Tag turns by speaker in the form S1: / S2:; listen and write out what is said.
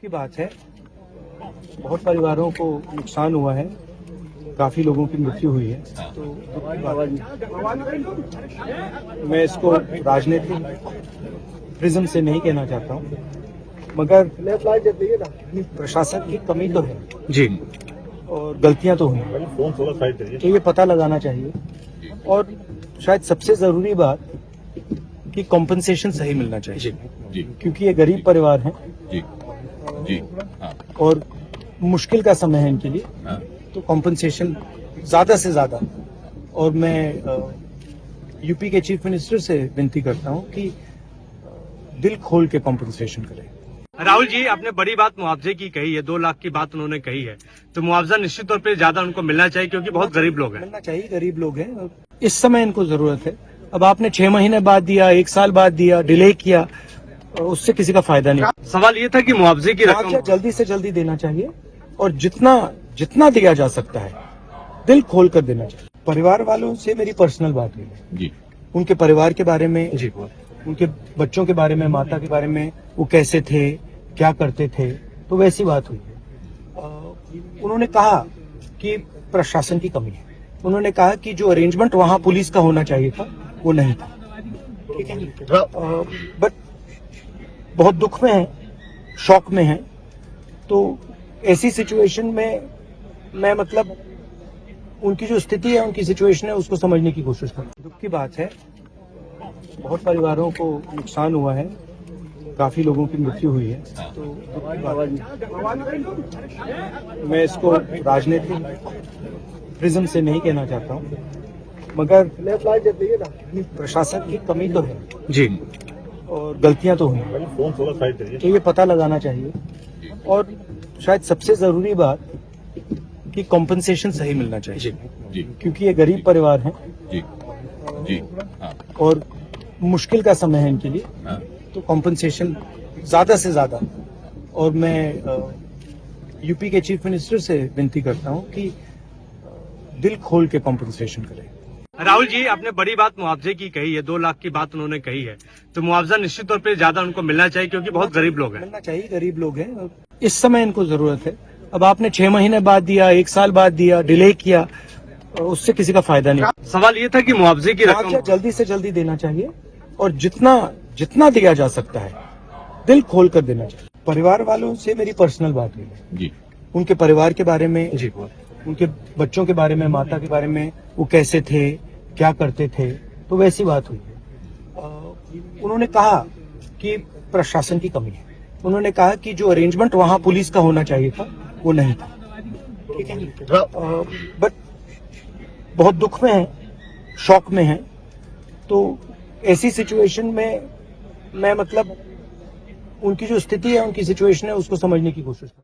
S1: की बात है, बहुत परिवारों को नुकसान हुआ है, काफी लोगों की मृत्यु हुई है। तो मैं इसको राजनीतिक प्रिज्म से नहीं कहना चाहता हूँ, मगर प्रशासन की कमी तो है
S2: जी,
S1: और गलतियां तो हुई, तो ये पता लगाना चाहिए। और शायद सबसे जरूरी बात कि कॉम्पनसेशन सही मिलना चाहिए,
S2: जी,
S1: क्योंकि ये गरीब परिवार हैं
S2: जी, जी, हाँ,
S1: और मुश्किल का समय है इनके लिए।
S2: हाँ,
S1: तो कॉम्पनसेशन ज्यादा से ज्यादा, और मैं यूपी के चीफ मिनिस्टर से विनती करता हूं कि दिल खोल के कॉम्पनसेशन करें।
S2: राहुल जी, आपने बड़ी बात मुआवजे की कही है, 2 लाख की बात उन्होंने कही है, तो मुआवजा निश्चित तौर पे ज्यादा उनको मिलना चाहिए क्योंकि बहुत गरीब लोग हैं।
S1: मिलना चाहिए, गरीब लोग हैं और इस समय इनको जरूरत है। अब आपने 6 महीने बाद दिया, 1 साल बाद दिया, डिले किया, उससे किसी का फायदा नहीं।
S2: सवाल ये था कि मुआवजे की
S1: मुआवजा
S2: रकम
S1: जल्दी से जल्दी देना चाहिए और जितना दिया जा सकता है दिल खोल कर देना चाहिए। परिवार वालों से मेरी पर्सनल बात हुई है
S2: जी,
S1: उनके परिवार के बारे में,
S2: जी,
S1: उनके बच्चों के बारे में, माता के बारे में, वो कैसे थे, क्या करते थे, तो वैसी बात हुई है। उन्होंने कहा कि प्रशासन की कमी है। उन्होंने कहा कि जो अरेंजमेंट वहां पुलिस का होना चाहिए था वो नहीं था, ठीक है। बट बहुत दुख में है, शौक में है। तो ऐसी सिचुएशन में मैं मतलब उनकी जो स्थिति है, उनकी सिचुएशन है, उसको समझने की कोशिश करूँ। दुख की बात है, बहुत परिवारों को नुकसान हुआ है, काफी लोगों की मृत्यु हुई है। तो दुख की बात है। मैं इसको राजनीतिक प्रिज्म से नहीं कहना चाहता हूँ, मगर प्रशासन की कमी तो है
S2: जी,
S1: और गलतियां तो हुई, तो ये पता लगाना चाहिए। और शायद सबसे जरूरी बात कि कॉम्पनसेशन सही मिलना चाहिए,
S2: जी,
S1: क्योंकि ये गरीब परिवार हैं
S2: जी, जी, हाँ,
S1: और मुश्किल का समय है इनके लिए।
S2: हाँ,
S1: तो कॉम्पनसेशन ज्यादा से ज्यादा, और मैं यूपी के चीफ मिनिस्टर से विनती करता हूं कि दिल खोल के कॉम्पनसेशन करें।
S2: राहुल जी, आपने बड़ी बात मुआवजे की कही है, 2 लाख की बात उन्होंने कही है, तो मुआवजा निश्चित तौर पे ज्यादा उनको मिलना चाहिए क्योंकि बहुत गरीब लोग हैं।
S1: मिलना चाहिए, गरीब लोग हैं और इस समय इनको जरूरत है। अब आपने 6 महीने बाद दिया, 1 साल बाद दिया, डिले किया, उससे किसी का फायदा नहीं।
S2: सवाल ये था कि मुआवजे की
S1: मुआवजा
S2: रकम
S1: जल्दी से जल्दी देना चाहिए और जितना दिया जा सकता है दिल खोल कर देना चाहिए। परिवार वालों से मेरी पर्सनल बात हुई है
S2: जी,
S1: उनके परिवार के बारे में,
S2: जी,
S1: उनके बच्चों के बारे में, माता के बारे में, वो कैसे थे, क्या करते थे, तो वैसी बात हुई है। उन्होंने कहा कि प्रशासन की कमी है। उन्होंने कहा कि जो अरेंजमेंट वहां पुलिस का होना चाहिए था वो नहीं था, ठीक है। बट बहुत दुख में है, शौक में है। तो ऐसी सिचुएशन में मैं मतलब उनकी जो स्थिति है, उनकी सिचुएशन है, उसको समझने की कोशिश करूँ।